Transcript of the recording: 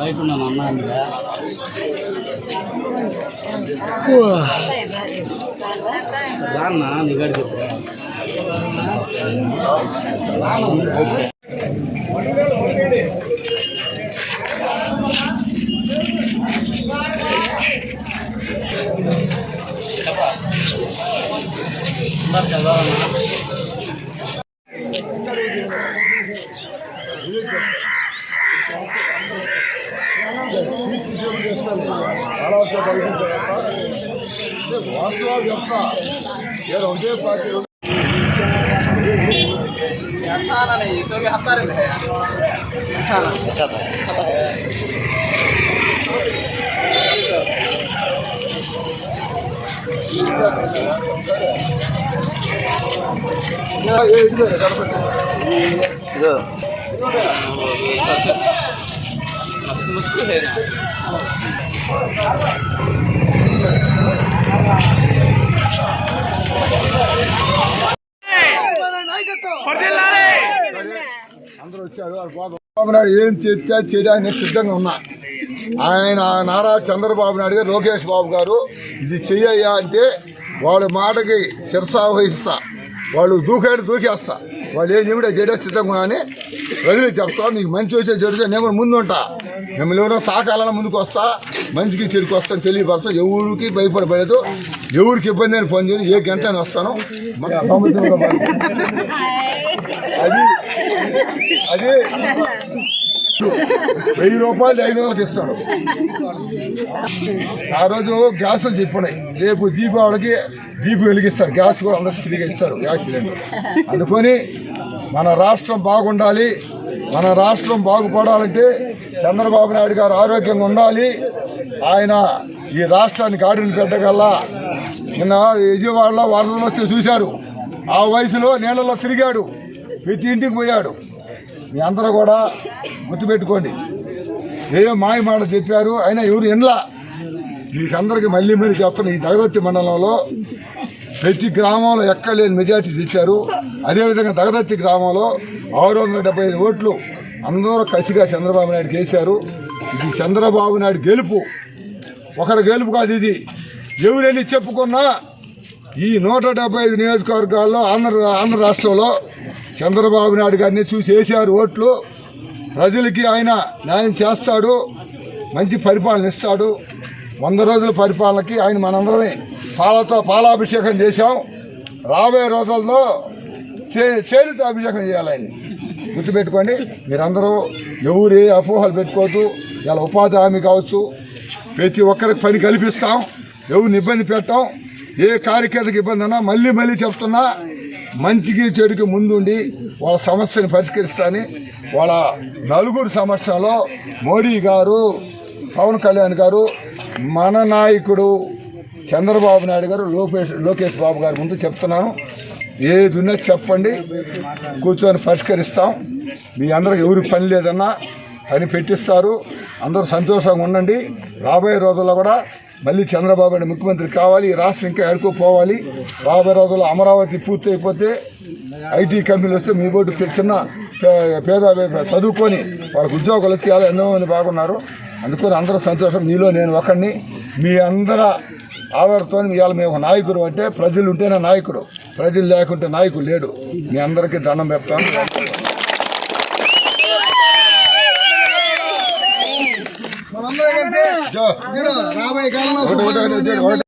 బయట ఉన్నాను అన్నా రాన్నా నీగడి చెప్పా వాస్తవాలు చెప్తా ఏదో ఉంటే పార్టీ मुश्किल है ना అందరూ వచ్చారు. చంద్రబాబు నాయుడు ఏం చెప్తే చేయడానికి సిద్ధంగా ఉన్నా. ఆయన నారా చంద్రబాబు నాయుడు గారు, లోకేష్ బాబు గారు ఇది చెయ్యయ్యా అంటే వాళ్ళ మాటకి శిరసావహిస్తా, వాళ్ళు దూకేస్తా. వాళ్ళు ఏం చెబితే చేయడానికి సిద్ధంగా అని ప్రజలకు చెప్తాం. నీకు మంచి వచ్చే చెడు నేను కూడా ముందు ఉంటా. మిమ్మల్ని ఎవరో తాకాలన్నా ముందుకు వస్తా, మంచికి చెడుకు వస్తాను తెలియపరుస్తా. ఎవరికి భయపడలేదు, ఎవరికి ఇబ్బంది అని ఫోన్ చేయండి, ఏ గంట అని వస్తాను. అది అది 1000 రూపాయలు 500కి ఇస్తాడు. ఆ రోజు గ్యాసులు చెప్పినాయి, రేపు దీపావళికి దీపం వెలిగిస్తాడు, గ్యాస్ కూడా అందరికి ఫ్రీగా ఇస్తాడు, గ్యాస్ సిలిండర్. అందుకొని మన రాష్ట్రం బాగుండాలి, మన రాష్ట్రం బాగుపడాలంటే చంద్రబాబు నాయుడు గారు ఆరోగ్యంగా ఉండాలి. ఆయన ఈ రాష్ట్రానికి ఆడిన పెట్టగల్లా. నిన్న విజయవాడలో వరదలు వస్తే చూశారు, ఆ వయసులో నీళ్ళలో తిరిగాడు, ప్రతి ఇంటికి పోయాడు. మీ అందరూ కూడా గుర్తుపెట్టుకోండి. ఏదో మాయ మాట చెప్పారు, అయినా ఎవరు ఎండ్లా. మీకందరికీ మళ్ళీ చెప్తున్నా, ఈ దగదత్తి మండలంలో ప్రతి గ్రామంలో ఎక్కలేని మెజార్టీ తెచ్చారు. అదేవిధంగా దగదత్తి గ్రామంలో 675 ఓట్లు అందరూ కసిగా చంద్రబాబు నాయుడుకి వేశారు. ఇది చంద్రబాబు నాయుడు గెలుపు, ఒకరి గెలుపు కాదు ఇది. ఎవరెళ్ళి చెప్పుకున్నా ఈ 175 నియోజకవర్గాల్లో ఆంధ్ర రాష్ట్రంలో చంద్రబాబు నాయుడు గారిని చూసి వేశారు ఓట్లు. ప్రజలకి ఆయన న్యాయం చేస్తాడు, మంచి పరిపాలన ఇస్తాడు. 100 రోజుల పరిపాలనకి ఆయన మనందరమే పాలాభిషేకం చేశాం. రాబోయే రోజుల్లో చేతితో అభిషేకం చేయాలి ఆయన్ని. గుర్తుపెట్టుకోండి. మీరందరూ ఎవరు ఏ అపోహలు పెట్టుకోవద్దు. ఇలా ఉపాధి హామీ కావచ్చు, ప్రతి ఒక్కరికి పని కల్పిస్తాం, ఎవరిని ఇబ్బంది పెట్టాం. ఏ కార్యకర్తకి ఇబ్బంది అన్నా మళ్ళీ చెప్తున్నా, మంచికి చెడుకి ముందుండి వాళ్ళ సమస్యను పరిష్కరిస్తానని. వాళ్ళ నలుగురు సమస్యలో మోడీ గారు, పవన్ కళ్యాణ్ గారు, మన నాయకుడు చంద్రబాబు నాయుడు గారు, లోకేష్ బాబు గారి ముందు చెప్తున్నాను. ఏది ఉన్నా చెప్పండి, కూర్చొని పరిష్కరిస్తాం. మీ అందరూ ఎవరికి పని లేదన్నా పని పెట్టిస్తారు. అందరూ సంతోషంగా ఉండండి. రాబోయే రోజుల్లో కూడా మళ్ళీ చంద్రబాబు నాయుడు ముఖ్యమంత్రి కావాలి, ఈ రాష్ట్రం ఇంకా ఎడుకోపోవాలి. రాబోయే రోజుల్లో అమరావతి పూర్తి అయిపోతే ఐటీ కంపెనీలు వస్తే మీ బోర్డు చిన్న పేద చదువుకొని వాళ్ళకి ఉద్యోగాలు వచ్చి చాలా ఎన్నో మంది బాగున్నారు. అందుకని అందరూ సంతోషం. మీలో నేను ఒకడిని. మీ అందరూ ఆధారతో ఇవాళ మేము నాయకుడు అంటే ప్రజలు ఉంటేనే నాయకుడు, ప్రజలు లేకుంటే నాయకుడు లేడు. మీ అందరికీ దండం పెడతాను. రాబోయే కాలంలో